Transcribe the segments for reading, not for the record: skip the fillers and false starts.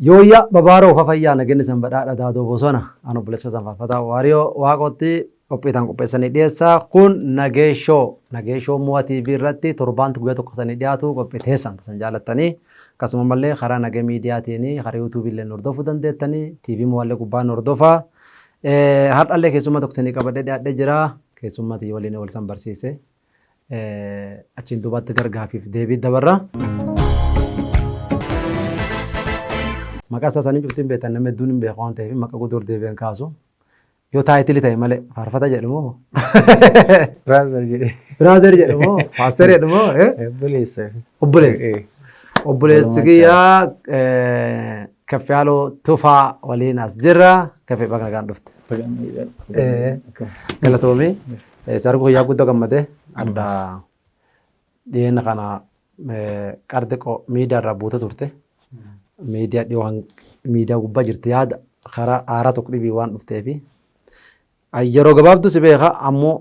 Yooyyaa babaaroo fafayyaa nageenya sanbadhaadha daadoo bosona anu bilisa sanfaafata waariyoo waaqotti qophiitaan qopheessanii dhiyeessaa kun nageeshoo mu'aa TV irratti torbaantu guyyaa tokko sanii dhiyaatu qopheessan san jaalattanii akkasuma mallee karaa nagee miidiyaatiin karaa yuutuubii illee hordofuu dandeettanii TV mu'aallee gubbaan hordofaa har'allee keessummaa tokko sanii qabadhee dhiyaadhee jira keessummaatii waliin wal san barsiise achiin duubatti gargaafiif deebii dabarra. Maqaa isaanii cuftiin beektan namni hedduun hin beeku waan ta'eef maqaa guutuu deebi'an kaasu yoo taayitilii ta'e malee faarfata jedhamoo Biraazer jedhamoo Paaster jedhamoo obboleessi kiyyaa Kaffiyaaloo Tufaa waliin as jirra Kaffee bakka nagaan dhufte. Galatoomii sarguu guyyaa guddoo gammadee adda dhiyeenya kana qardiqoo miidiyaa irraa buute turte. Miidiyaa dhiyoohan miidiyaa gubbaa jirti yaada karaa aaraa tokko dhibii waan dhufteefi yeroo gabaabduu si beeka ammoo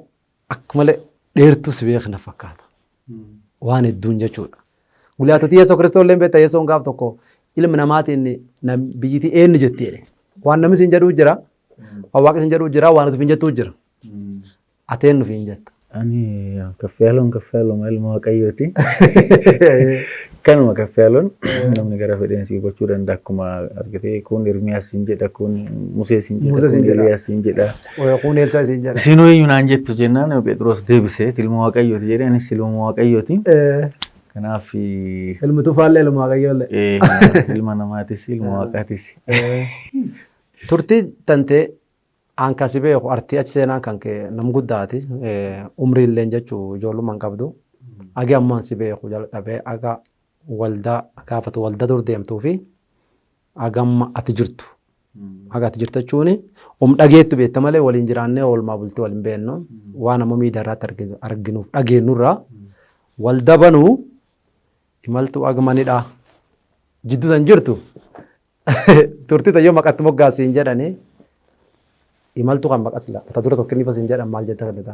akka malee dheertuu si beekna fakkaata waan hedduun jechuudha. Guyyaatota Yesuus Kiristoos illee beektaa Yesuun gaaf tokko ilma namaatiin biyyittii eenyu jetti jedhe waan namni siin jedhuu jira waan waaqni siin jedhuu jira waan nuti hin jettuu jira ati eenyu nuuf hin jetta. Ani Kaffiyaaloo ilma Waaqayyooti. Kanuma Kaffiyaloon namni gara fedheensi gochuu danda'a akkuma argitee kun Irmiyaas hin jedha kun Musee hin jedha kun Eliyaas hin jedha kun Eelsaa hin jedha. Isin hoyyuu naan jettu jennaan Phexros deebisee ilma Waaqayyooti jedhee anis ilma Waaqayyooti. Kanaaf ilmi Tufaallee ilma Waaqayyoollee. Ilma namaatis ilma Waaqaatis. Turtii tantee anka si beeku artii achi seenaan kan kee nam guddaati umrii illee jechuu ijoollummaan qabdu agi ammaan si beeku jalqabee aga waldaa gaafatu waldaa dur deemtuu fi agamma ati jirtu aga ati jirtu jechuun dhageettu beekta malee waliin jiraannee oolmaa bultii waliin beennu waan amma miidiyaa irratti arginuuf dhageenyurraa waldaa banuu imaltuu agamanidha jidduu san jirtu turtii tayyoo maqatti moggaasiin jedhanii imaltuu kan maqasla ta dura tokko inni fasin jedhan maal jetta kadhata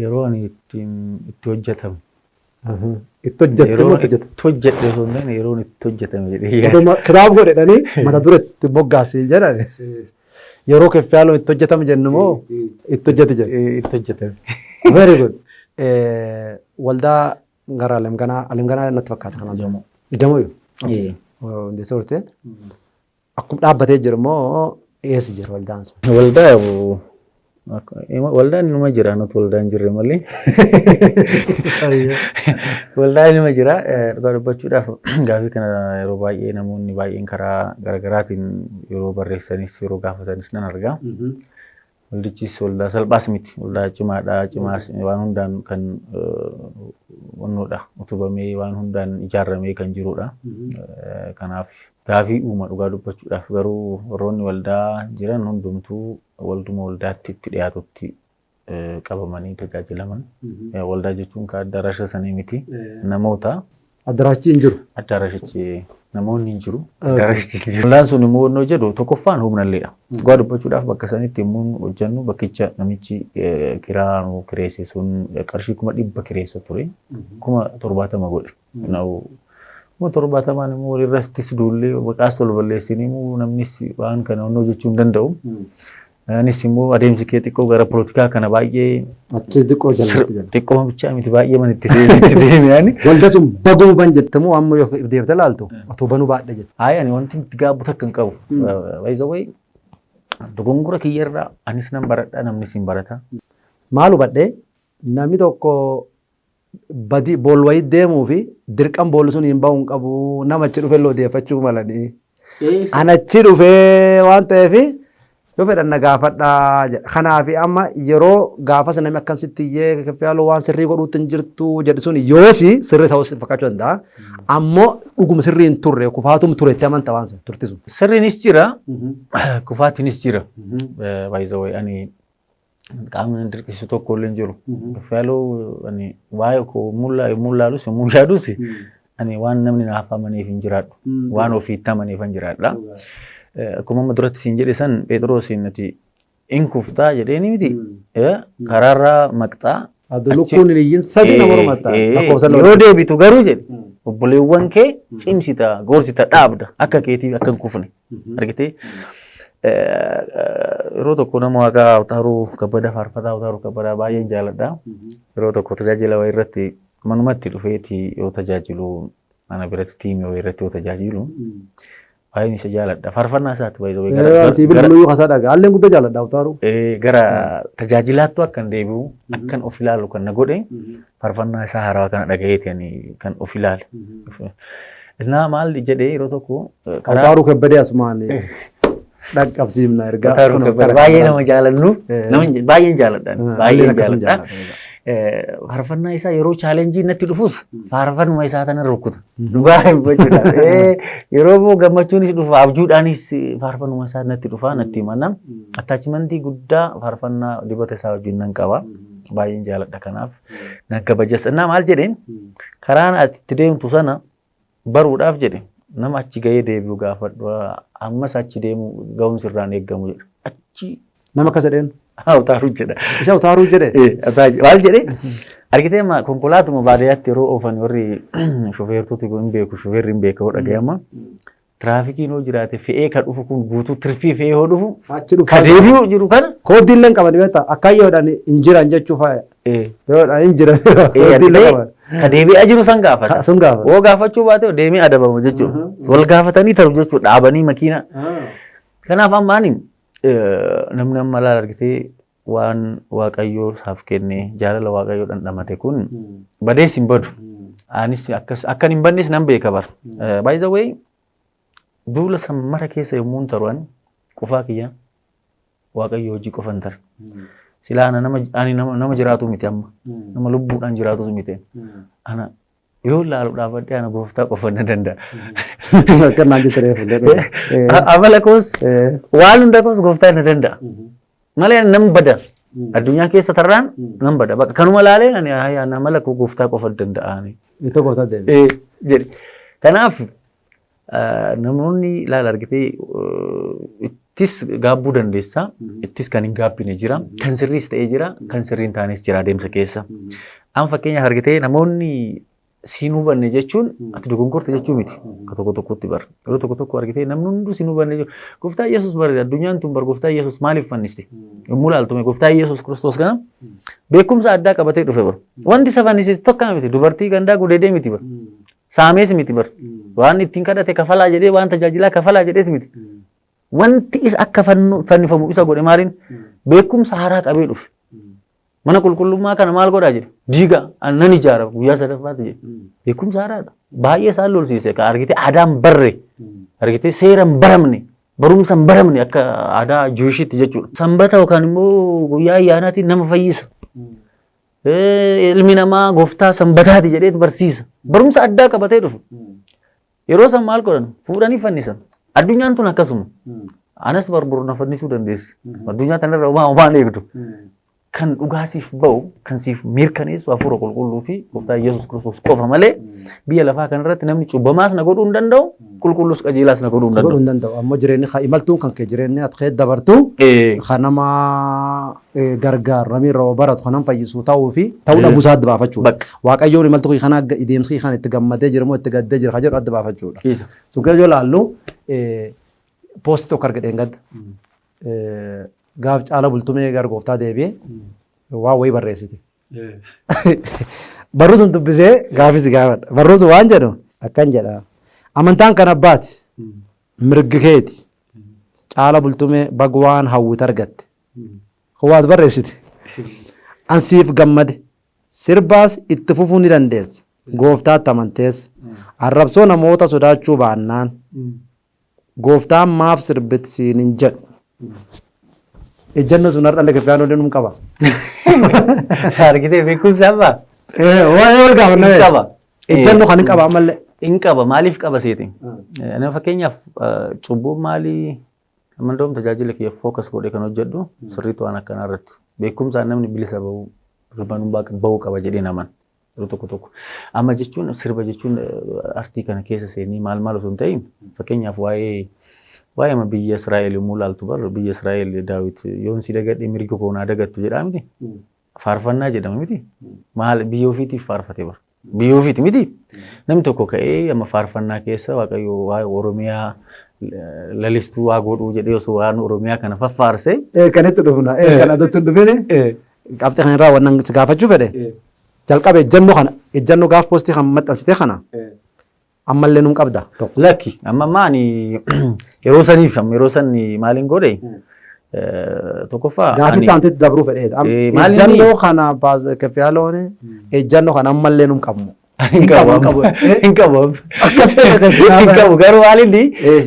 yeroo ani itti hojjetamu itti hojjedhe sondaan yeroo itti hojjetame jedhee kitaaba godhanii mata dura itti moggaasiin jedhan yeroo Kaffiyaaloo itti hojjetamu jennu moo itti hojjete jedhu itti hojjetame. Very good. Waldaa gara alimganaa natti fakkaata kana jamu jamu yoo sorte akkuma dhaabbatee jiru moo eessa jira waldaan sun? Waldaan inuma jira nuti waldaan jirre malee waldaan inuma jira dhugaa dubbachuudhaaf gaafii kana yeroo baay'ee namoonni baay'een karaa garaagaraatiin yeroo barreessanis yeroo gaafatanis nan argaa. Waldichis waldaa salphaas miti waldaa cimaas waan hundaan kan wannoodha utubamee waan hundaan ijaarramee kan jirudha. Kanaaf gaafii uuma dhugaa dubbachuudhaaf garuu warroonni waldaa jiran hundumtuu walduma waldaatti itti dhiyaatutti qabamanii tajaajilaman. Waldaa jechuun kan addaraasha sanii miti namoota. Addaraashichi hin jiru. Addaraashichi namoonni hin jiru. Waldaan sun immoo wannoo jedhu tokkoffaan humnalleedha. Dhugaa dubbachuudhaaf bakka sanitti immoo hojjennu bakkicha namichi kiraa nu kireesse sun qarshii 100 kireessa ture 70 godhe. Kuma 70 immoo walirrattis duullee maqaas tol balleessinii immoo namnis waan kana wannoo jechuu hin danda'u. Anis immoo adeemsi kee xiqqoo gara poolitikaa kana baay'ee achi xiqqoo bichaa miti baay'ee manitti deemee waldaa sun baguu ban jettamu amma yoo deemte laaltu otoo banuu baadha jetta. Ani wanti itti gaabbu takka hin qabu. Waayizawee dogongora kiyyarraa anis nan baradha namnis hin barata. Maal hubadhee namni tokko badii bool wayii deemuu fi dirqam boolli sun hin bahu hin qabu nama achi dhufee loodeeffachuu malanii. An achi dhufee waan ta'eef yoo fedhan na gaafadhaa jedha. Kanaaf amma yeroo gaafas namni akkasitti iyyee Kaffiyaaloo waan sirrii godhuutti hin jirtu jedhu sun yoosi sirrii ta'uu fakkaachuu danda'a. Ammoo dhuguma sirrii hin turre kufaatum ture itti amanta waan sun turtisu. Sirriinis jira kufaatiinis jira. Waayizawee ani qaamni dirqisiisu tokko illee hin jiru. Faaloo ani waa'ee koo mul'aalus yommuu yaadus ani waan namni naaf amaniif hin jiraadhu. Waan ofiitti amaniif hin jiraadha. Akkuma amma duratti siin jedhe san Phexroosiin nuti in kuftaa jedheeni miti karaarraa maqxaa. Lukkuun iyyin sadii nama hormatta. Yoo deebitu garuu jedhe obboleewwan kee cimsita gorsita dhaabda akka keetiif akka hin kufne argitee. Yeroo tokko nama Waaqaa Awtaaruu Kabbadaa faarfataa Awtaaruu Kabbadaa baay'een jaalladha. Yeroo tokko tajaajila wayii irratti manumatti dhufeeti yoo tajaajilu mana biratti tiimii wayii irratti yoo tajaajilu baay'een isa jaalladha. Faarfannaa isaatti baay'ee sibiila nuyyuu kasaa dhagaa haalleen guddaa jaalladha Awtaaruu. Gara tajaajilaattu akkan deebi'u akkan of ilaalu kan na godhe faarfannaa isaa haarawaa kana dhagayeeti kan of ilaalu. Innaa maal jedhee yeroo tokko Awtaaruu Kabbadee asumaan dhaqqabsiifna ergaa. Awtaaruu Kabbadee baay'ee nama jaalannu baay'een jaalladha. Baay'een jaalladha. Faarfannaa isaa yeroo chaalenjii natti dhufus faarfannuma isaa tana rukuta. Dhugaa jechuudha. Yeroo gammachuunis dhufa abjuudhaanis faarfannuma isaa natti dhufa natti himana. Attaachimentii guddaa faarfannaa dibata isaa wajjin nan qaba. Baay'een jaalladha kanaaf nan kabajas. Innaa maal jedheen karaan ati itti deemtu sana baruudhaaf jedhe nama achi gahee deebi'u gaafadhu ammas achi deemu ga'umsi irraan eeggamu jedha. Achi nama akkas jedheen. Awtaaruu jedha. Isa Awtaaruu jedhe. Maal jedhe argitee konkolaatuma baadiyyaatti yeroo oofan warri shofeertoti hin beeku shofeerri hin beeku dhagayama. Tiraafikiin hoo jiraate fe'ee kan dhufu kun guutuu tirfii fe'ee hoo dhufu ka deebi'u jiru kana. Kooddiin leen qaban beektaa akkaayyoodhaan hin jiran jechuu faaya. Yoodhaan hin jiran. Ka deebi'aa jiru san gaafata. Sun gaafata. Woo gaafachuu baate deemee adabamu jechuudha. Wal gaafatanii taru jechuudha dhaabanii makiina. Kanaaf ammaani namni amma laala argitee waan Waaqayyoo isaaf kenne jaalala Waaqayyoo dhandhamate kun badees hin badu. Anis akkan hin bannes nan beeka bara. By the way duula sammara keessa yommuu taru'an qofaa kiyya Waaqayyoo hojii qofan tar. Silaa nama jiraatu miti amma nama lubbuudhaan jiraatu miti. Ana yoo laalu dhaabadhee ana gooftaa qofa na danda'a. Akkanaan jettee fuuldee. Amala koos waan hunda koos gooftaa na danda'a. Malee nam bada addunyaa keessa tarraan nam bada kanuma laalee ani amala koo gooftaa qofa danda'a. Itti gooftaa deebi'e. Jedhe kanaaf namoonni laala argitee ittis gaabbuu dandeessa ittis kan hin gaabbine jira kan sirriis ta'ee jira kan sirriin taanes jira adeemsa keessa. Amma fakkeenyaaf argitee namoonni siin hubanne jechuun ati dogonkorte jechuu miti ka tokko tokkotti bar yeroo tokko tokko argitee namni hunduu siin hubanne jechuun gooftaa Yesuus bar addunyaan tun bar gooftaa Yesuus maaliif fannisti yommuu laaltume gooftaa Yesuus Kiristoos kana beekumsa addaa qabatee dhufe bar wanti isa fannisiisu tokko miti dubartii gandaa gudeedee miti bar saamees miti bar waan ittiin kadhate kafalaa jedhee waan tajaajilaa kafalaa jedhees miti wanti isa akka fannifamu isa godhe maaliin beekumsa haaraa qabee dhufe. Mana qulqullummaa kana maal godhaa jedhe diiga nan ijaara guyyaa sadaffaatti jedhe beekumsa haaraadha baay'ee isaan lolsiise ka argitee aadaan barre argitee seeraan baramne barumsaan baramne akka aadaa Juwishiitti jechuudha. Sanbata yookaan immoo guyyaa ayyaanaatiin nama fayyisa. Ilmi namaa gooftaa sanbataati jedhee barsiisa. Barumsa addaa qabatee dhufu. Yeroo san maal godhan fuudhanii fannisan. Addunyaan tun akkasuma. Anas barburu na fannisuu dandeessi. Addunyaa tanarra waan eegdu. Kan dhugaasiif ba'u kan siif mirkaneessu hafuura qulqulluu fi gooftaa Yesuus Kiristoos qofa malee biyya lafaa kanarratti namni cubbamaas na godhuu hin danda'u qulqulluus qajeelaas na godhuu hin danda'u. Ammoo jireenyi imaltuun kan kee jireenyi ati kee dabartu kan nama gargaaru namni irraa baratu kan nama fayyisu ta'uu fi ta'uu dhabuu isaa adda baafachuudha. Waaqayyoon imaltuu kana deemsa kana itti gammadee jira moo itti gaddee jira kan jedhu adda baafachuudha. Sun keessoo laallu poostii tokko argadheen gadda. Gaaf caala bultumee gara gooftaa deebi'ee waan wayii barreessite. Barruu sun dubbisee gaafis gaafadha. Barruu sun waan jedhu akkan jedha. Amantaan kan abbaati mirgi keeti caala bultumee baga waan hawwite argatte. Waat barreessite. Ansiif gammade sirbaas itti fufuu ni dandeessa. Gooftaatti amantees arrabsoo namoota sodaachuu baannaan gooftaan maaf sirbiti siin hin jedhu. Ejjanno sun har'a Kiristaanoo deemuun qaba. Argitee beekumsa abbaa? Waan wal gaafanna qaba. Ejjanno kan hin qaba ammallee. Hin qaba maaliif qaba seetiin? Nama fakkeenyaaf cubbuun maalii amandoom tajaajila kiyya fookas godhee kan hojjedhu sirriitti waan akkanaa irratti beekumsaan namni bilisa sirbanuun bahuu qaba jedhee naman yeroo tokko. Amma jechuun sirba jechuun artii kana keessa seenii maal osoo hin ta'in fakkeenyaaf waa'ee biyya Israa'el yommuu ilaaltu bar biyya Israa'el Daawit yoon si dagadhee mirga koonaa dagattu jedhaa miti. Faarfannaa jedhama miti. Maal biyya ofiitiif faarfate bar. Biyya ofiiti miti. Namni tokko ka'ee amma faarfannaa keessa Waaqayyo waa'ee Oromiyaa lalistuu waa godhuu jedhee osoo waan Oromiyaa kana faffaarse. Kanatti dhufna. Kan adattu dhufene. Qabxii kana irraa waan gaafachuu fedhe. Jalqabe ejjannoo gaaf poostii kan maxxansite kana. Ammallee nuun qabda. Lakki amma maani yeroo sanii maaliin godhe tokkoffaa gaafii taantetti dabruu fedheedha. Ejjannoo kana keffiyaloon ejjannoo kana ammallee nuun qabnu. Hin qabu garuu haalli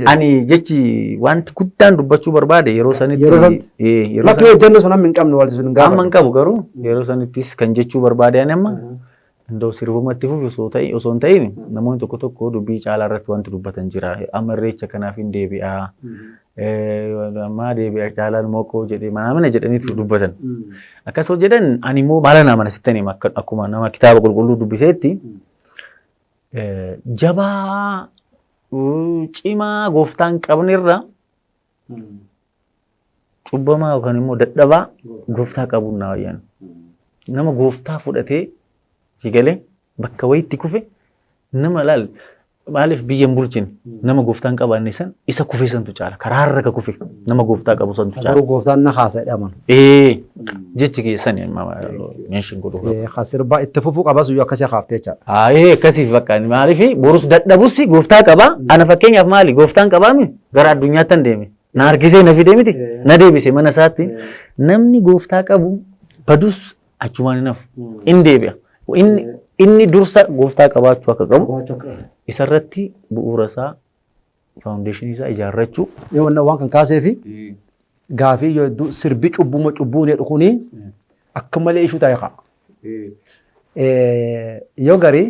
ani jechi wanti guddaan dubbachuu barbaade yeroo sanitti lakki ejjannoo sun amma hin qabne walti sun amma hin qabu garuu yeroo sanittis kan jechuu barbaade ani amma እንደው sirbumatti fufi osoo hin ta'in namoonni tokko dubbii caalaa irratti wanti dubbatan jira amma irreecha kanaaf hin deebi'aa amma deebi'a caalaan moqoo jedhee mana jedhaniitu dubbatan akkasoo jedhan ani immoo maala nama nasittanii akkuma nama kitaaba qulqulluu dubbiseetti jabaa cimaa gooftaan qabnirra cubbamaa yookaan immoo dadhabaa gooftaa qabuun na wayyan nama gooftaa fudhatee Higalee bakka wayiitti kufe nama laal maaliif biyya hin bulchine nama gooftaan qabaanne san isa kufe santu caala karaa irra ka kufe nama gooftaa qabu santu caala. Garuu gooftaan na haasa jedhaman. Jechi keessan meeshin godhu. Sirba itti fufuu qabas iyyuu akkasii haaftee jechaadha. Akkasiif bakka maaliif borus dadhabussi gooftaa qaba ana fakkeenyaaf maali gooftaan qabaami gara addunyaatti hin deeme na harkisee na fidee miti na deebise mana isaatti namni gooftaa qabu badus achumaan hin hafu hin deebi'a. Inni dursa gooftaa qabaachuu akka qabu isarratti bu'uura isaa faawundeeshinii isaa ijaarrachuu. Waan kan kaasee fi gaafii yoo sirbi cubbuu ne dhukuni akka malee ishuu ta'e haa. Yoo garii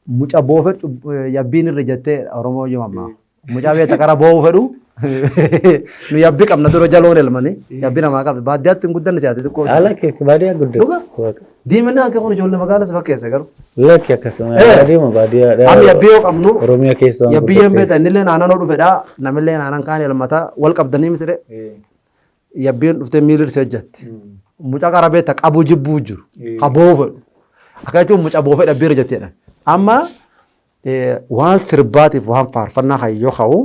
muca boofe yabbiin irra jettee Oromoo yoo mammaa mucaa beekta qara boo'uu fedhu nu yabbi qabna dura jaloon elmanii yabbi namaa qabdi baadiyyaatti hin guddanne siyaate xiqqoo. Haala keessa baadiyyaa guddaa. Diimannaa akka kun ijoollee magaalaa si fakkeessa garuu. Lakki akkasuma adeema baadiyyaa. Amma yabbii yoo qabnu Oromiyaa keessa. Yabbii yoo beekta innillee naannoo dhufedha namillee naannoo kaan elmataa wal qabdanii mitire. Yabbiin dhuftee miilli irra hojjetti. Mucaa qara beekta qabu jibbuu jiru. Ha boo'uu fedhu. Akka jechuun mucaa boofee dhabbii irra jetteedha. Amma waan sirbaatiif waan faarfannaa hayyoo ka'u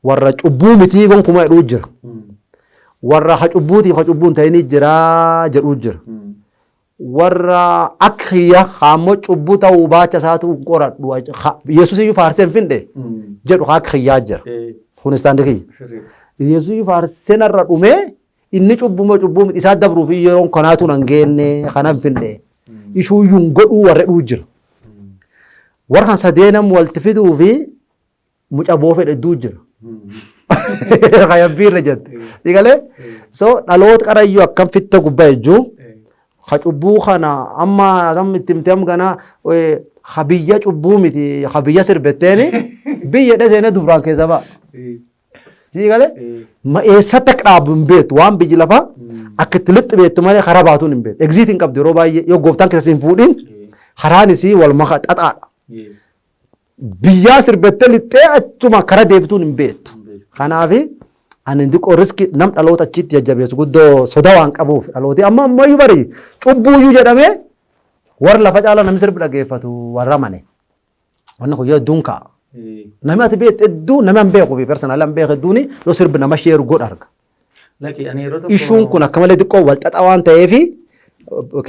warra cubbuu mitii gonkumaa jedhuu jira. Warra ha cubbuutiif ha cubbuun ta'inii jira jedhuu jira. Warra akka hiyya haammoo cubbuu ta'uu baacha isaatu qoradhu Yesuus iyyuu faarsee hin finde jedhu akka hiyyaa jira. Kunis taandi kiyya. Yesuus iyyuu faarsee narra dhumee inni cubbuu miti isaa dabruuf yeroon kanaatu nan geenne kana hin finde. Ishuu iyyuu godhuu warra dhuu jira. Warra kan sadeenam walti fiduu fi muca boofee hedduu jira. Hayabbii irra jette. Dhigalee so dhaloota qarayyuu akkam fitta gubbaa jechuun ha cubbuu kana amma itti himteem gana ha biyya cubbuu miti ha biyya sirbetteeni biyya dheseene dubraan keessa ba'a. Dhigalee ma eessatti akka dhaabu hin beektu waan biyyi lafa akka itti lixxi beektu malee karaa baatuun hin beektu. Egziit hin qabdu yeroo baay'ee yoo gooftaan keessa hin fuudhin karaan isii wal maka xaxaadha. Biyyaa sirbettee lixxee achuma karaa deebituun hin beektu. Kanaaf ani xiqqoo riski nam dhaloota achitti jajjabeessu guddoo soda waan qabuuf dhalooti amma ammayyuu bari cubbuuyyuu jedhamee warra lafa caalaa namni sirbi dhageeffatu warra mane. Wanni kun yoo hedduun ka'a. Namni ati beektu hedduu namni an beeku fi personaali an beeku hedduun yoo sirbi nama sheeru godha arga. Ishuun kun akka malee xiqqoo wal xaxaa waan ta'eef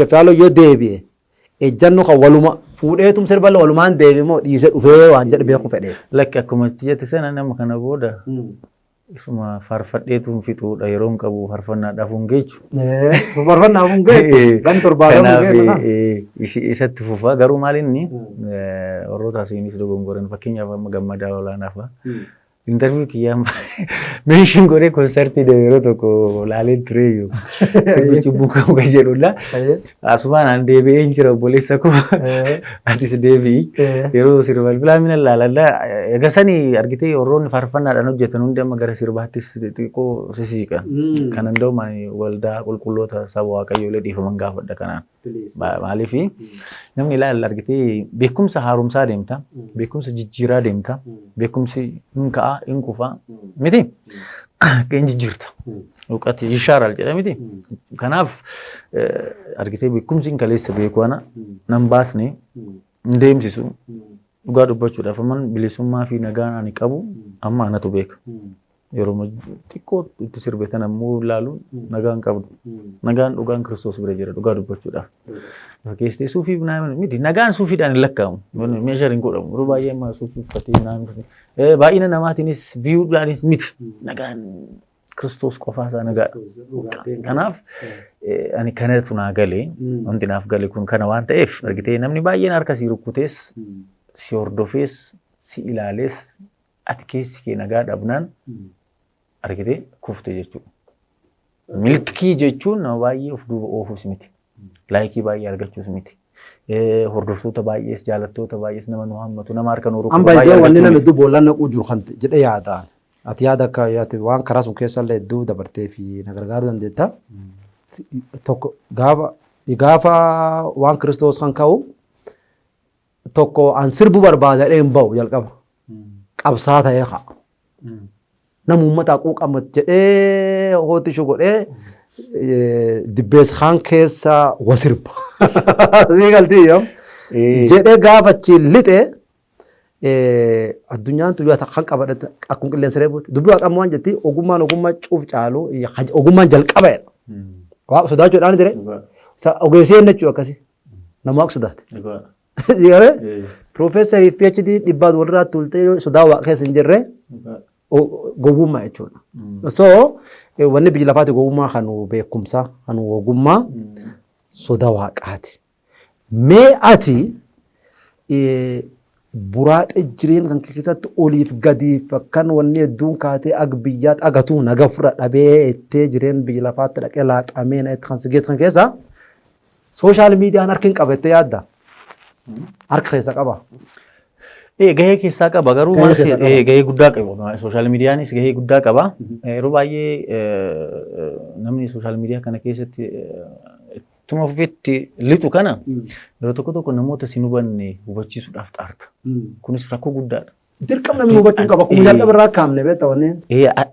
keffaaloo yoo deebi'e ejjannoo kan waluma fuudheetum sirba walumaan deebi'ee dhiisee dhufee waan jedhe beeku fedhee. Lakki akkuma jette sana nama kana booda isuma faarfadheetuun fixuudha yeroo hin qabu faarfannaadhaaf hin geechu. Faarfannaaf hin geechu. Gan torbaadhaan hin geechu. Isatti fufaa garuu maalinni warroota asiinis dogongoran fakkeenyaaf amma gammadaa olaanaaf interview kiyyaan meeshiin godhee konsertii yeroo tokko laalee tureeyyu sirbi cubbuu qabu kan jedhudha. Asumaan an deebi'ee hin jira obboleessa koo atis deebi'i yeroo sirba bilbilaa mina laalalla egaa sanii argitee warroonni faarfannaadhaan hojjetan hundi amma gara sirbaattis xixiqqoo sisiiqan. Kan hunda'u waldaa qulqulloota saba waaqayyoolee dhiifaman gaafadha kanaan. Maaliif namni ilaala argitee beekumsa haaromsaa deemta beekumsa jijjiiraa deemta beekumsi hin ka'a hin kufa miti kan jijjiirta uqati ishaaral jedha miti kanaaf argitee beekumsi hin kaleessa beeku ana nan baasne hin deemsisu dhugaa dubbachuudhaaf amman bilisummaa fi nagaan ani qabu amma anatu beeka yeroo xiqqoo itti sirbetan ammoo ilaalu nagaan qabdu nagaan dhugaan Kiristoos bira jira dhugaa dubbachuudhaaf fakkeessitee suufii miti nagaan suufiidhaan hin lakkaa'amu meeshaa hin godhamu yeroo baay'ee amma suufii uffatee baay'ina namaatiinis biyuudhaanis miti nagaan Kiristoos qofaasaa nagaadha. Kanaaf ani kanatu naa galee wanti naaf gale kun kana waan ta'eef argitee namni baay'een harka si rukkutees si hordofees si ilaalees ati keessi kee nagaa dhabnaan argitee kufte jechuudha. Milkii jechuun nama baay'ee of duuba oofuus miti. Laayikii baay'ee argachuus miti. Hordoftoota baay'ees jaalattoota baay'ees nama nu hammatu nama harka nu rukkutu baay'ee argachuu. Wanni nama hedduu boollaan naquu jiru kan jedhee yaada. Ati yaada akka yaate waan karaa sun keessa illee hedduu dabartee fi na gargaaruu dandeetta. Tokko gaafa waan Kiristoos kan ka'u tokko an sirbu barbaada dheen ba'u jalqaba. Qabsaa ta'ee haa. Nama uummataa quuqama jedhee hootishu godhee dibbees kaan keessa wasirba. Sii galtii yoo. Jedhee gaafa achi lixee addunyaan tuyyaa kan qabadhe akkuma qilleensa reebuuti. Dubbii waaqammoo waan jetti ogummaa cuuf caalu ogummaan jalqabeedha. Waaqa sodaachuudhaan dire. Ogeessii hin jechuu akkasii. Nama waaqa sodaate. Yeroo Profeesarii PhD dhibbaa walirraa tuultee sodaa waaqa keessa hin jirre gowwummaa jechuudha. So wanni biyya lafaati gowwummaa kan beekumsaa kan ogummaa sodaa waaqaati. Mee ati buraaxe jireenya kan keessatti oliif gadiif akkan wanni hedduun kaatee ag biyyaatti agatuu naga fura dhabee ittee jireenya biyya lafaatti dhaqee laaqamee na itti kan si geessan keessa sooshaal miidiyaan harki hin qabattee yaadda. Harka keessa qaba. Gahee keessaa qaba garuu gahee guddaa qaba. Sooshaal miidiyaanis gahee guddaa qaba. Yeroo baay'ee namni sooshaal miidiyaa kana keessatti ittuma ofiitti lixu kana yeroo tokko namoota si hubanne hubachiisuudhaaf xaarta. Kunis rakkoo guddaadha. Dirqama namni hubachuu qaba. Kun jalqaba irraa kaamne beekta wanneen.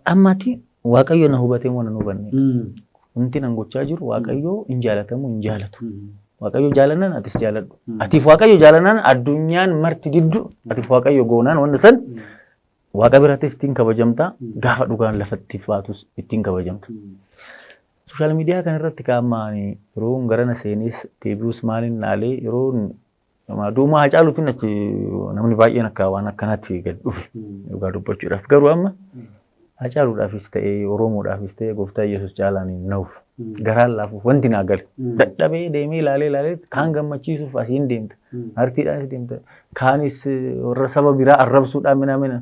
Ammatti Waaqayyo na hubatee waan na hubanne. Wanti nan gochaa jiru Waaqayyo hin jaalatamu hin jaalatu. Waaqayyo jaalannan atis jaaladhu. Atiif Waaqayyo jaalannan addunyaan marti diddu atiif Waaqayyo goonaan wanta san Waaqa birattis ittiin kabajamta gaafa dhugaan lafatti baatus ittiin kabajamta. Sooshaal miidiyaa kana irratti kaa'amaan yeroo garana seenes deebi'us maaliin laalee yeroo duumaa hacaaluutiin achi namni baay'een akka waan akkanaatti gad dhufe dhugaa dubbachuudhaaf garuu amma hacaaluudhaafis ta'ee Oromoodhaafis ta'ee gooftaa Yesuus caalaan hin na'uuf. Garaan laafuuf wanti naa gale. Dadhabee deemee ilaalee kaan gammachiisuuf asiin deemta. Artiidhaanis deemta. Kaanis warra saba biraa arrabsuudhaan mina.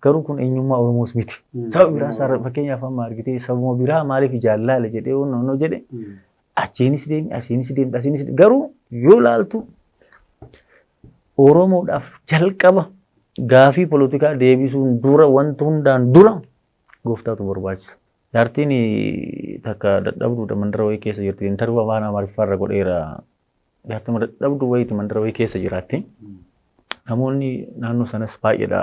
Garuu kun eenyummaa Oromoos miti. Saba biraas fakkeenyaaf amma argitee sabuma biraa maaliif jaallaale jedhee onnoo jedhe achiinis deemi asiinis deemta asiinis garuu yoo laaltu Oromoodhaaf jalqaba gaafii poolitikaa deebisuun dura wanta hundaan dura gooftaatu barbaachisa. Jaartiin takka dadhabduudha mandara wayii keessa jirti. Intarvii afaan Amaariffaarra godheera. Jaartiin dadhabduu wayiiti mandara wayii keessa jiraatti. Namoonni naannoo sanas baay'eedha.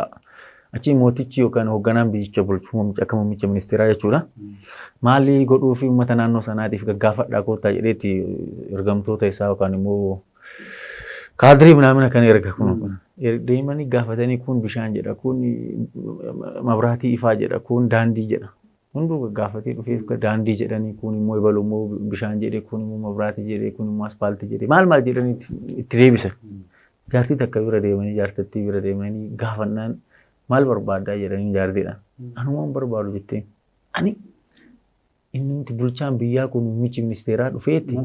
Achi mootichi yookaan hoogganaan biyyicha bulchu akka muummicha ministeeraa jechuudha. Maali godhuu fi uummata naannoo sanaatiif gaggaafadhaa koottaa jedheetti ergamtoota isaa yookaan immoo kaadirii minamina kan erga kun. Deemanii gaafatanii kun bishaan jedha kun mabraatii ifaa jedha kun daandii jedha. Hunduu gaafatee dhufee daandii jedhanii kun immoo ibalu immoo bishaan jedhee kun immoo mabraatii jedhee kun immoo aspaaltii jedhee maal jedhanii itti deebisan. Jaartii takka bira deemanii jaartattii bira deemanii gaafannaan maal barbaaddaa jedhanii jaartiidhaan. Anumaan barbaadu jettee ani inni nuti bulchaan biyyaa kun muummichi ministeeraa dhufeetti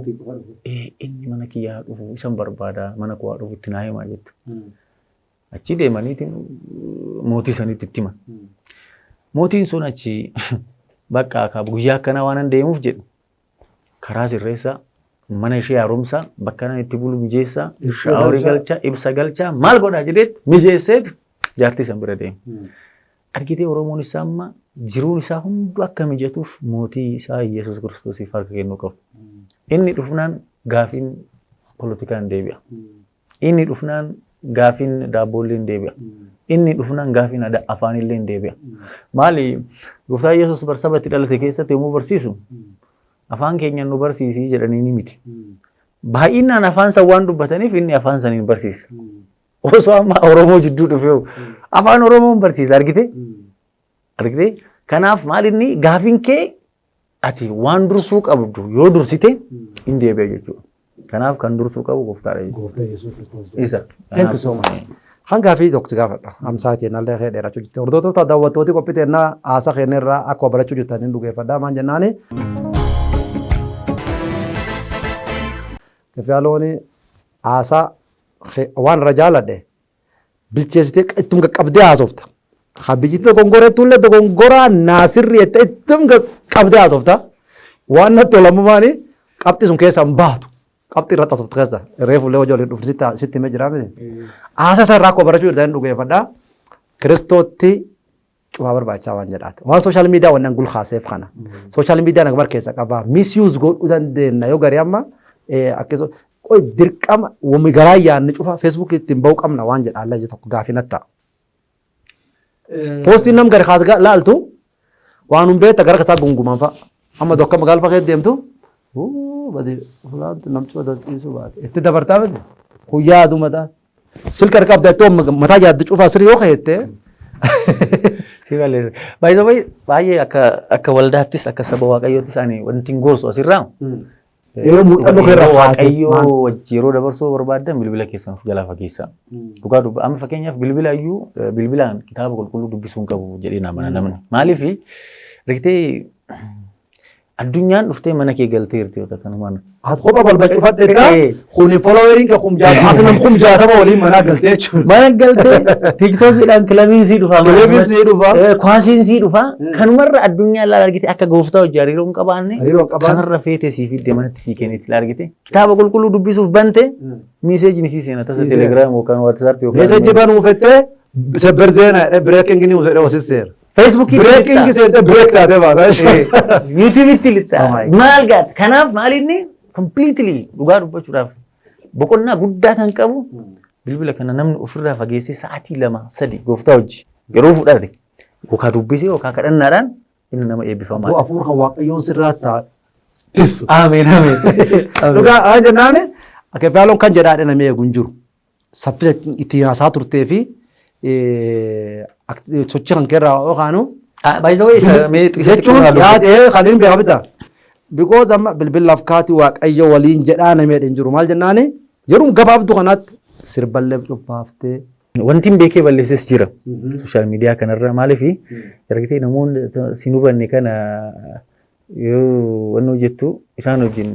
inni mana kiyyaa dhufu isan barbaada mana koo dhufu itti naa himaa jette. Achi deemaniitiin mootii sanitti itti himan. Mootiin sun achi bakka guyyaa akkanaa waan hin deemuuf jedhu karaa sirreessaa mana ishee haaromsaa bakka nan itti bulu mijeessaa shaaworii galchaa ibsa galchaa maal godhaa jedheet mijeesseetu jaartii san bira deema. Argitee Oromoon isaa amma jiruun isaa hundu akka mijatuuf mootii isaa Yesuus Kiristoosiif harka kennuu qabu. Inni dhufnaan gaafiin poolitikaan deebi'a. Inni dhufnaan gaafiin daabboollee deebi'a. Inni dhufnaan gaafiin afaanillee deebi'a. Maali gooftaa Yesuus barsaba itti dhalate keessatti yommuu barsiisu afaan keenyan nu barsiisii jedhanii ni miti. Baay'inaan afaan san waan dubbataniif inni afaan saniin barsiisa. Osoo amma Oromoo jidduu dhufee afaan Oromoon barsiisa argite. Argite kanaaf maal inni gaafiin kee ati waan dursuu qabdu yoo dursite hin deebi'a jechuudha. Kanaaf kan dursuu qabu gooftaadha jechuudha. Gooftaa Yesuus Kiristoos. Isa. Thank you so much. Hanga fi tokko gaafadha. Amsaatiin allee kee dheerachuu jirti. Hordoftoota daawwattooti qophiteennaa haasaa keenyarraa akka barachuu jirtaniin dhugeeffadhaa maan jennaani. Kefyaalooni haasaa waan irra jaaladhe bilcheessitee ittum qaqqabdee haasofta. Habijjitti gongoreettuullee gongoraa naasirri jettee ittum qaqqabdee haasofta. Waan natti tolamumaani qabxi sun keessa hin baatu. Qabxi irratti haasofta keessa reefullee hojii waliin dhufti sitti himee jira miti. Haasaa isaa irraa akka barachuu jirtaniin dhugeeffadhaa. Kiristootti cufaa barbaachisaa waan jedhaati. Waan sooshaal miidiyaa wannan gulhaaseef kana. Sooshaal miidiyaa nagbar keessa qabaa. Misiyuus godhuu dandeenya yoo garii amma akkasuma qoy dirqama wami garaa yaadni cufa Facebook ittiin ba'uu qabna waan jedhaallee tokko gaafii natta. Poostiin nam gari haat laaltu waan hin beekta gara kasaa gungumaan fa'a. Amma tokko magaala fa'aa deemtu bade fulaantu namtu adarsiisu baate. Itti dabartaa miti kun yaadu mataa. Silka qabda ittoo mataa yaaddu cufaa sirrii yoo ka'ettee. Si balleessa. Baay'ee akka waldaattis akka saba waaqayyoottis ani wanti hin gorsu asirraa. Yeroo muuxannoo keerraa waaqayyoo wajji yeroo dabarsuu barbaaddan bilbila keessan of jalaa fageessaa. Dhugaa dubba amma fakkeenyaaf bilbila iyyuu bilbilaan kitaaba qulqulluu dubbisuu hin qabu jedhee namana namni. Maaliif rigtee addunyaan dhuftee mana kee galtee jirti yoo kanumaan. Ati kophaa balbachuu fadheettaa kuni foloweriin kee ati nam kum jaatama waliin manaa galtee jechuudha. Mana galtee tiiktookiidhaan kilabiin sii dhufaa. Kilabiin sii dhufaa. Kwaasiin sii dhufaa. Kanumarra addunyaan laala argite akka gooftaa hojii hariiroo hin qabaanne kanarra feetee sii fiddee manatti sii kenneetti argite. Kitaaba qulqulluu dubbisuuf bante miiseejni sii seena tasa telegiraam yookaan waatsaap yookaan. Miiseejii banuu fettee sabbar zeena bireekingi niwus jedhee wasisseera. Facebook breaking seente break taate baata. YouTube itti lixaa. Maal gaata kanaaf maal inni completely dhugaa dubbachuudhaaf boqonnaa guddaa kan qabu bilbila kana namni ofirraa fageessee sa'aatii 2-3 gooftaa hojii yeroo fudhate yookaan dubbisee yookaan kadhannaadhaan inni nama eebbifamaa. Hafuura kan waaqayyoon sirraa ta'a. Tisu. Ameen ameen. Dhugaa haa jennaani akka faaloon kan jedhaadhe namni eegu hin jiru. Saffisa ittiin haasaa turtee fi sochii kan keerraa yookaanu. Baay'isawee jechuun yaadee kan hin beekamita. Because amma bilbilaaf kaatii waaqayyo waliin jedhaa namni hin jiru maal jennaani yeroo gabaabduu kanaatti sirballee cubbaaftee. Wanti hin beekee balleesses jira. Sooshaal miidiyaa kanarra maaliif ergitee namoonni siin hubanne kana yoo wanni hojjettu isaan wajjin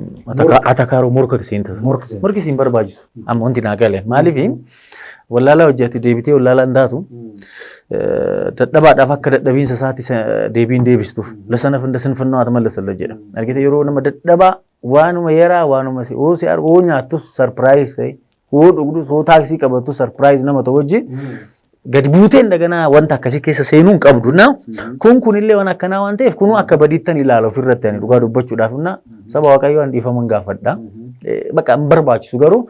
atakaaroo morka seentasa. Morki siin barbaachisu. Amma wanti naa gale maaliif wallaalaa hojjete deebitee wallaalaa hin taatu. Dadhabaadhaaf akka dadhabiinsa isaatti deebiin deebistuuf lasanaaf inda sinfannoo haa mallasalla jedha. Argite yeroo nama dadhabaa waanuma yeraa waanuma oo nyaattus sarpiraayiz ta'e oo dhugdus oo taaksii qabattus sarpiraayiz nama ta'u wajji gadi buuteen daganaa wanta akkasii keessa seenuu hin qabdu. Kunillee waan akkanaa waan ta'eef kunuu akka badiittan ilaala ofirratti ani dhugaa dubbachuudhaaf saba waaqayyoo an dhiifaman gaafadha. Bakka hin barbaachisu garuu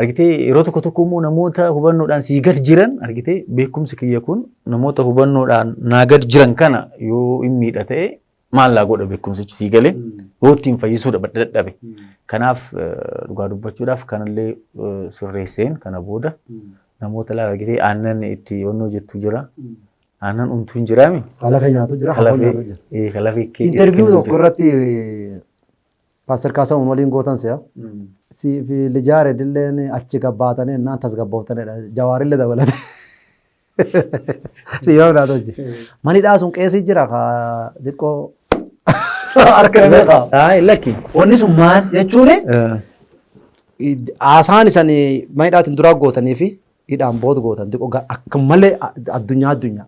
argitee yeroo tokko tokko immoo namoota hubannoodhaan sii gad jiran argitee beekumsi kiyya kun namoota hubannoodhaan naa gad jiran kana yoo hin miidha ta'e maal laa godha beekumsichi sii galee yoo ittiin fayyisuudha dadhabe. Kanaaf dhugaa dubbachuudhaaf kanallee sirreesseen kana booda namoota laa argitee aannan itti wannoo jettu jira. Aannan umtuu hin jiraami. Kalafee nyaatu jira. Kalafee interviiyuu tokko irratti Pastor Kaasamuun waliin gootan si'a. Fi lijaare dilleen achi gabbaatanii naan tasgabbooftaniidha. Jawaarillee dabalate. Dhiirota dhaatu hojii. Manidhaa sun qeesii jira xiqqoo harka nameeqa. Lakki. Wanni sun maal jechuun haasaan isanii manidhaatiin duraa gootanii fi hidhaan booda gootan xiqqoo akka malee addunyaa.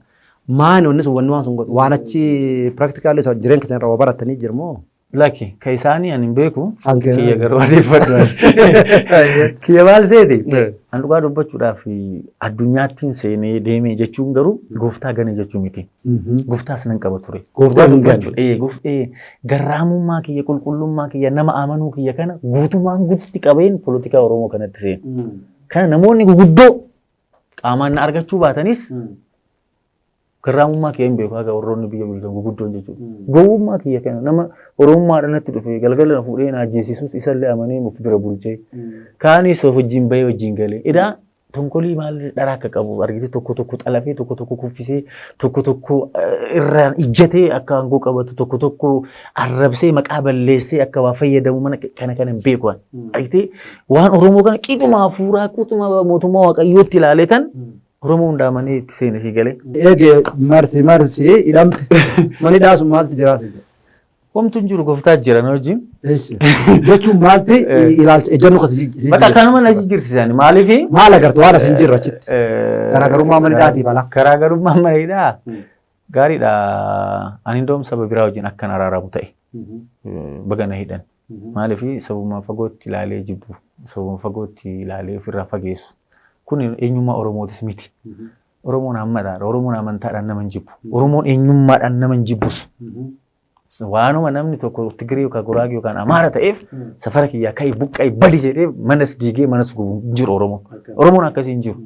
Maani onnis waan sun godhu waan achi practically jireenya keessan irraa baratanii jirmoo. Laki ka isaanii ani hin beeku Hanqina. kiyya garuu adeeffadhu. Kiyya maal seeti? An dhugaa dubbachuudhaaf addunyaattiin seenee deemee jechuun garuu gooftaa gane jechuu miti. Gooftaas nan qaba ture. Gooftaa hin gane. Garraamummaa kiyya qulqullummaa kiyya nama amanuu kiyya kana guutummaan guututti qabeen poolitikaa Oromoo kanatti seene. Kana namoonni guguddoo qaamaan na argachuu baatanis garraamummaa kiyya hin beeku haga warroonni biyya bulchan guguddoon jechuudha. Gowwummaa kiyya kana nama Oromummaadhaan natti dhufe galgala na fuudhee na ajjeesisus isallee amanee of bira bulchee kaanis of wajjin bahee wajjin galee edaa tonkolii maal dharaa akka qabu argite tokko tokko xalafee tokko tokko kuffisee tokko tokko irraan ijjatee akka aangoo qabatu tokko tokko arrabsee maqaa balleessee akka waa fayyadamu mana kana hin beeku argite waan Oromoo kana qixuma hafuuraa qixuma mootummaa Waaqayyootti ilaalee kan Oromoo hundaamanii itti seene si galee. Eegee marsi hidhamte mani dhaasu maaltu jiraatu? Homtu hin jiru gooftaa jira na wajjin. Jechuun maalti ilaalcha ejjennoo kasi. Bakka kanuma na jijjiirsisan maaliifi? Maal agartu waan asin jirru achitti? Garaagarummaa manidhaatiif ala. Garaagarummaa manidhaa gaariidha. Ani indoom saba biraa wajjin akkan araaramu ta'e baga na hidhan. Maaliifi sabuma fagootti ilaalee jibbu sabuma fagootti ilaalee ofirraa fageessu. Kun eenyummaa Oromootis miti. Oromoon hammadaadha. Oromoon amantaadhaan nama hin jibbu. Oromoon eenyummaadhaan nama hin jibbus. Waanuma namni tokko Tigree yookaan Guraagee yookaan Amaara ta'eef safara kiyyaa ka'ii buqqa'ii badi jedhee manas diigee manas gubu hin jiru Oromoon. Oromoon akkasii hin jiru.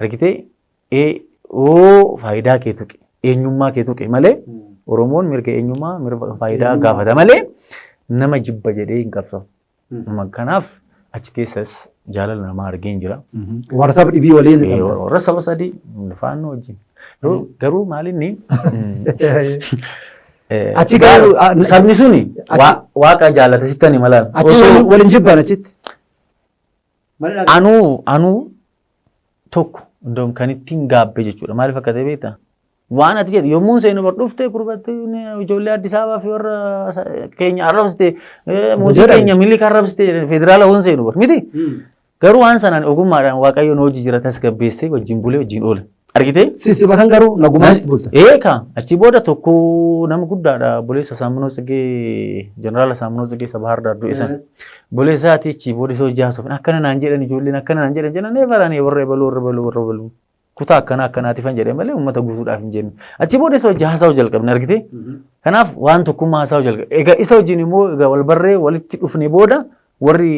Argitee faayidaa kee tuqe eenyummaa kee tuqe malee Oromoon mirga eenyummaa mirga faayidaa gaafata malee nama jibba jedhee hin qabsaa'u. Kanaaf achi keessas jaalala namaa argeen jira. Warra saba dhibii waliin. Warra saba sadii faannoo wajjin. Garuu maalinni achi garuu sabni suni waaqa jaalata sittani malaan. Achi waliin jibban achitti. Anuu tokko iddoo kan ittiin gaabbe jechuudha. Maaliif akka ta'e beektaa? Waan ati jedhu yommuu seenu bar dhuftee gurbattee ijoollee Addis Ababaa fi warra keenya arrabsite mootii keenya miliika arrabsite federaala hoon seenu bar miti. Garuu waan sanaan ogummaadhaan Waaqayyoon hojii jira tasgabbeessee wajjin bulee wajjin oole. Argitee? Sisibatan garuu nagumaatti bulta. Achi booda tokko nama guddaadha Boleessa Saamunoo Tsigee Jeneraala Saamunoo Tsigee Bahar Daar du'isan. Boleessa ati achi booda isa hojii haasofan akkana naan jedhan ijoolleen akkana naan jedhan jedhan neefaranii warra ebaluu. Kutaa akkanaatiif hin jedhee malee uummata guutuudhaaf hin jenne. Achi booda isa hojii haasa'uu jalqabne argitee? Kanaaf waan tokkummaa haasa'uu jalqabne. Egaa isa wajjin immoo egaa wal barree walitti dhufne booda warri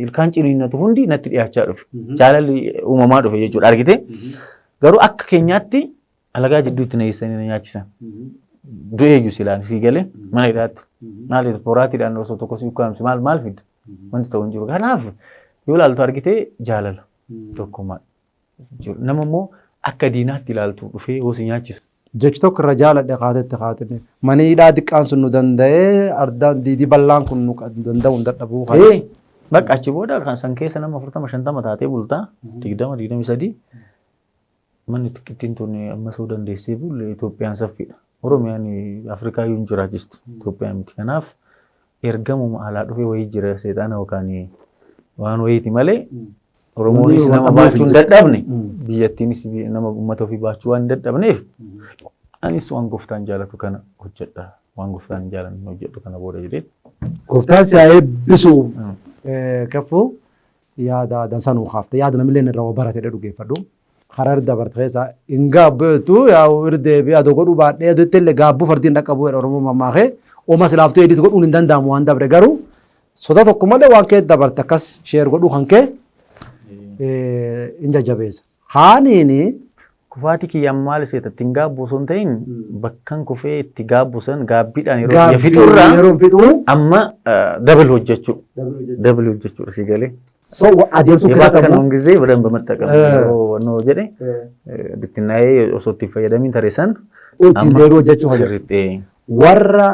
ilkaan ciniinnatu hundi natti dhiyaachaa dhufe. Jaalalli uumamaa dhufe jechuudha argitee? Garuu akka keenyaatti alagaa jidduutti na eessanii na nyaachisan. Du'eeyyuu silaan sii galee mana hidhaatti. Maaliif boraatiidhaan osoo tokko si ukkaamsi maal fidda? Wanti ta'u hin jiru. Kanaaf yoo ilaaltu argitee jaalala tokkummaa. Nama immoo akka diinaatti ilaaltu dhufee hosi nyaachisu. Jechi tokko irra jaaladhe kaatee mani hidhaa xiqqaan sun nu danda'ee ardaan diidii bal'aan kun nu danda'u hin dadhabuu. Bakka achi booda kan san keessa nama 40-50 taatee bultaa 20-23 manni xiqqittiin tuni amma soo dandeessee bulle Itoophiyaan saffiidha. Oromiyaan Afrikaa yoo hin jiraachisti Itoophiyaan miti. Kanaaf ergamuma alaa dhufee wayii jira seexaana yookaan waan wayiiti malee Oromoonis nama baachuu hin dadhabne biyyattiinis nama uummata ofii baachuu waan hin dadhabneef anis waan gooftaan jaalatu kana hojjedha. Waan gooftaan hin jaalanne hojjedhu kana booda jedhee. Gooftaan si haa eebbisu. Kafuu yaada dansanuu kaafte yaada namillee irraa barate dhugeeffadhu. Karar dabarte keessa hin gaabbeetu yaa'u irdeebi adoo godhuu baadhee adoo illee gaabbuu fardiin dhaqqabuu jedha Oromoo mammaakee ooma silaaftuu edit godhuun hin danda'amu waan dabre garuu soda tokko malee waan kee dabarte akkas sheer godhuu kan kee hin jajjabeessa. Haaniini Kufaatii kiyya maal seetatti hin gaabbu osoo hin ta'in bakkan kufee itti gaabbu san gaabbiidhaan yeroo fixurraa amma dabal hojjechuu. Dabal hojjechuudha si galee. Adeemsu keessatti kan gisee badan bamattaqamu no jedhe bittinnaa'ee osoo itti fayyadamiin tareessan amma deebi'u jechuu sirriitti warra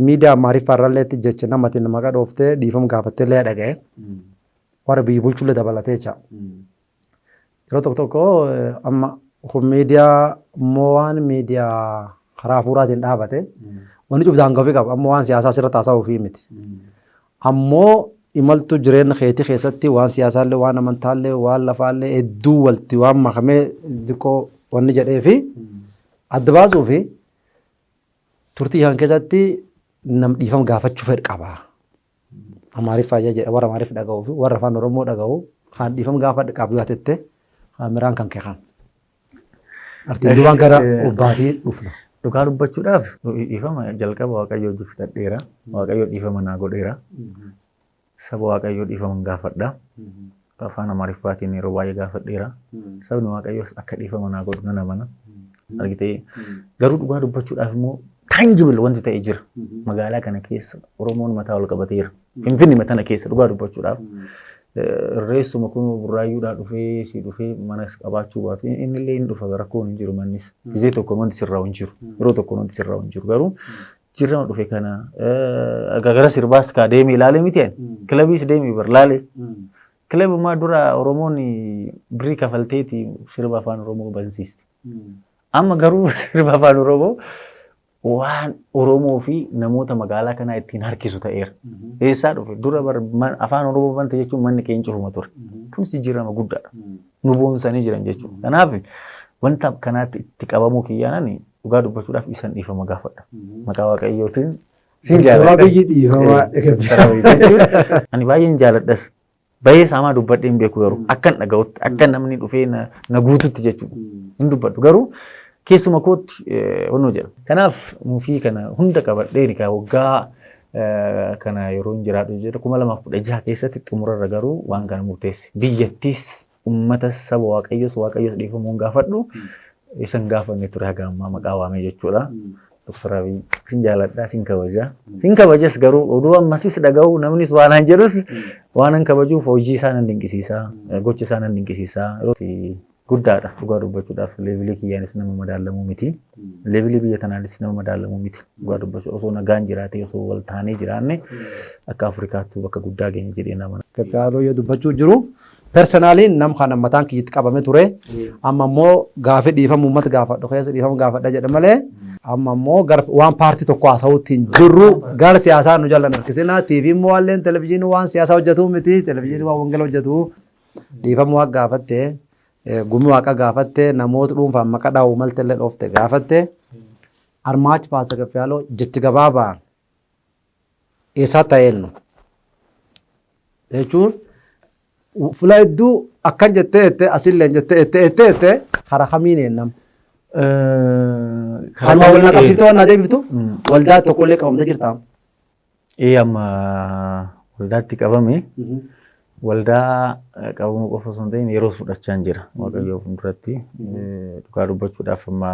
miidiyaa maariiffaarrallee jecha namatti nama gadhooftee dhiifama gaafattee illee dhaga'e warra biyya bulchullee dabalatee jira. Yeroo tokko tokko amma miidiyaa immoo waan miidiyaa karaa hafuuraatiin dhaabate wanni cufdaan gaaffii qaba ammoo waan siyaasaa asirratti haasa'uu fi miti. Ammoo imaltu jireenya keetii keessatti waan siyaasaallee waan amantaallee waan lafaallee hedduu walti waan makamee xiqqoo wanni jedhee fi adda baasuu fi turtii kan keessatti nam dhiifama gaafachuu fedhu qaba. Amaariffaa jedha warra Amaariff dhaga'uu fi warra afaan Oromoo dhaga'u kan dhiifama gaafadhu qabu yoo ta'e kaameraan kan keekan. Artiin duraan gara obbaatii dhufna. Dhugaa dubbachuudhaaf dhiifama jalqaba Waaqayyoo fudhadheera. Waaqayyoo dhiifama naa godheera. Saba Waaqayyoo dhiifama gaafadha. Afaan Amaariffaatiin yeroo baay'ee gaafadheera. Sabni Waaqayyoo akka dhiifama naa godhu nan amana. Argitee garuu dhugaa dubbachuudhaaf immoo tangible wanti ta'e jira. Magaalaa kana keessa Oromoon mataa ol qabateera. Finfinnee matana keessa dhugaa dubbachuudhaaf. Reessuma kun burraayyuudhaa dhufee si dhufee mana qabaachuu baatu inni illee hin dhufa rakkoon hin jiru mannis. Ijee tokko wanti sirraa hin jiru. Yeroo tokko wanti sirraa hin jiru garuu jirrama dhufe kana gara sirbaas kaa deemee ilaalee miti kilabiis deemee bar laalee. Kilabummaa dura Oromoon birrii kafalteeti sirba afaan Oromoo bansiisti. Amma garuu sirba afaan Oromoo waan Oromoo fi namoota magaalaa kanaa ittiin harkisu ta'eera. Eessaa dhufe dura afaan Oromoo banta jechuun manni keenya cufuma ture. Kun jijjiirama guddaadha. Nu boonsanii jiran jechuudha. Kanaaf wanta kanaatti itti qabamuu kiyyaanani dhugaa dubbachuudhaaf isan dhiifama gaafadha. Maqaa Waaqayyootiin siin jaalladha. Ani baay'een jaalladhas. Baay'ee saamaa dubbadhee hin beeku garuu akkan dhaga'utti akka namni dhufee na guututti jechuudha. Hin dubbadhu garuu keessuma kootti honnoo jedha. Kanaaf nuufii kana hunda qabadhee ni waggaa kana yeroo hin jiraadhu jedha 2016 keessatti xumurarra garuu waan kana murteesse. Biyyattis uummatas saba Waaqayyoos dhiifamuun gaafadhu isan gaafanne ture haga ammaa maqaa waamee jechuudha. Dr. Abiy sin jaalladhaa sin kabajaa. Sin kabajas garuu oduu ammasis dhaga'u namnis waan an jedhus waan an kabajuuf hojii isaa nan dinqisiisaa gochi isaa nan dinqisiisaa guddaadha dhugaa dubbachuudhaaf leevilii kiyyaanis nama madaalamuu miti. Leevilii biyya tanaanis nama madaalamuu miti. Dhugaa dubbachuu osoo nagaan jiraatee osoo wal taanee jiraanne akka Afrikaatti bakka guddaa geenye jedhee nama. Gaaffiyaa yoo dubbachuu jiru personaaliin nam kana mataan kiyyitti qabame ture. Amma immoo gaafa dhiifamu uummata gaafadhu keessa dhiifama gaafadha jedha malee amma immoo waan paartii tokko haasa'uutiin jirru gara siyaasaa nu jallan harkisina. TV immoo walleen televizyiinii waan siyaasaa hojjetu miti. Televizyiinii waan wangeela hojjetu dhiifama waa gaafatte gumi waaqa gaafatte namoota dhuunfaan maqaa dhaa'u maltellee dhoofte gaafatte armaachi paasa gaffiyaaloo jechi gabaabaan eessaa ta'eennu jechuun fuula hedduu akkan jettee asillee jettee karaa kamiin eenyam. Kan wal naqabsiiftee waan adeemtu waldaa tokkollee qabamtee jirta. Amma waldaatti qabame waldaa qabamuu qofa osoo hin ta'in yeroo fudhachaa jira. Waaqayyoo fuulduratti dhugaa dubbachuudhaaf amma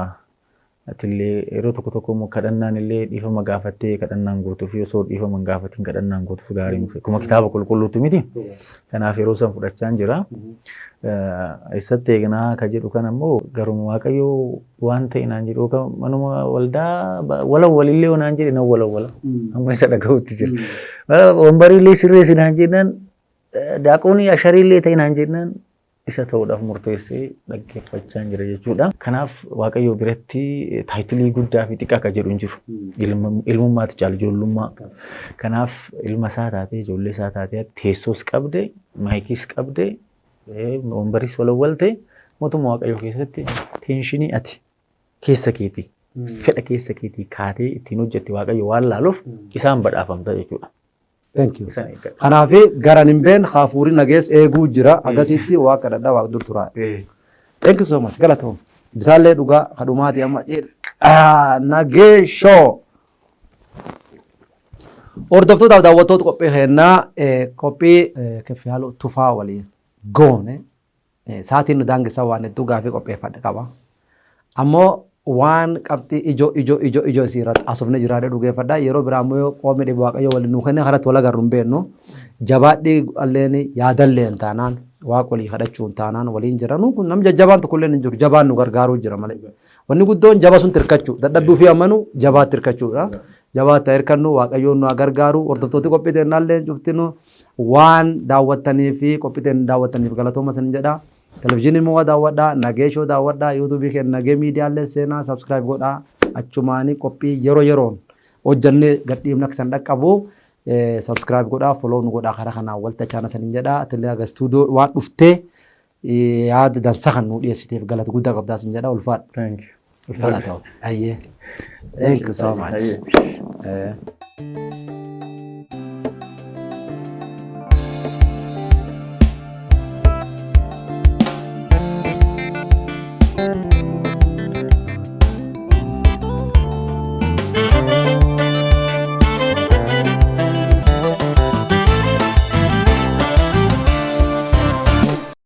atillee yeroo tokko tokko immoo kadhannaan illee dhiifama gaafattee kadhannaan gootuuf osoo dhiifama hin gaafatiin kadhannaan gootuuf gaarii miti. Akkuma kitaaba qulqulluutti miti. Kanaaf yeroo san fudhachaa jira. Eessatti eegnaa ka jedhu kan ammoo garuma Waaqayyoo waan ta'e naan jedhu manuma waldaa walillee naan jedhe nan walawwala. Amma isa dhaga'utti jira. Wambariillee sirreessi naan jennaan daaqoonii ashariillee ta'e naan jennaan isa ta'uudhaaf murteessee dhaggeeffachaa jira jechuudha. Kanaaf Waaqayyoo biratti taayitilii guddaa fi xiqqaa akka jedhu hin jiru. Ilmummaatti caala ijoollummaa. Kanaaf ilma isaa taatee ijoollee isaa taatee teessoos qabde maayikiis qabde wambariis walawwalte mootummaa Waaqayyoo keessatti teenshinii ati keessa keetii fedha keessa keetii kaatee ittiin hojjette Waaqayyo waan laaluuf isaan badhaafamta jechuudha. Thank you. Kanaaf garan hin beekne hafuurri nagees eeguu jira akkasitti waaqa dhadhaa waaqa dur turaa. Thank you so much. Galatoom. Bisaallee dhugaa kadhumaati amma nageeshoo. Hordoftoota daawwattoota qophii kennaa qophii keffiyaaloo tufaa waliin goone sa'aatiin nu daangisaa waan hedduu gaafii qopheeffadhe qaba. Ammoo waan qabxii ijoo isiirratti asofne jiraadhe dhugeeffadha. Yeroo biraa immoo qoomii dhibu Waaqayyo waliin nu kenne karatti wal agarru hin beeknu. Jabaadhii alleen yaadalleen taanaan waaqa walii kadhachuun taanaan waliin jiran kun nam jajjabaan tokkollee hin jiru. Jabaan nu gargaaruu jira malee. Wanni guddoon jaba sun tirkachuu dadhabbii fi amanu jabaa tirkachuudha. Jabaa ta'e hirkannu Waaqayyoon nu gargaaru hordoftooti qophii teennaallee cuftinu waan daawwattanii fi qophii teen daawwattaniif galatooma sin jedha. Televizyiinii immoo daawwadhaa, nageeshoo daawwadhaa, yuutuubii keenya nagee miidiyaalee seenaa sabskiraayib godhaa. Achumaanii qophii yeroo yeroon hojjannee gadhiifna akka san dhaqqabu sabskiraayib godhaa, foloo nu godhaa karaa kanaan walta chaana sanin jedhaa. Atilee aga istuudiyoo waan dhuftee yaada dansa kan nu dhiyeessiteef galata guddaa qabdaa sin jedha ulfaadha. Thank you. Ulfaadha ta'u. Ayyee. Thank you so much. Ayyee.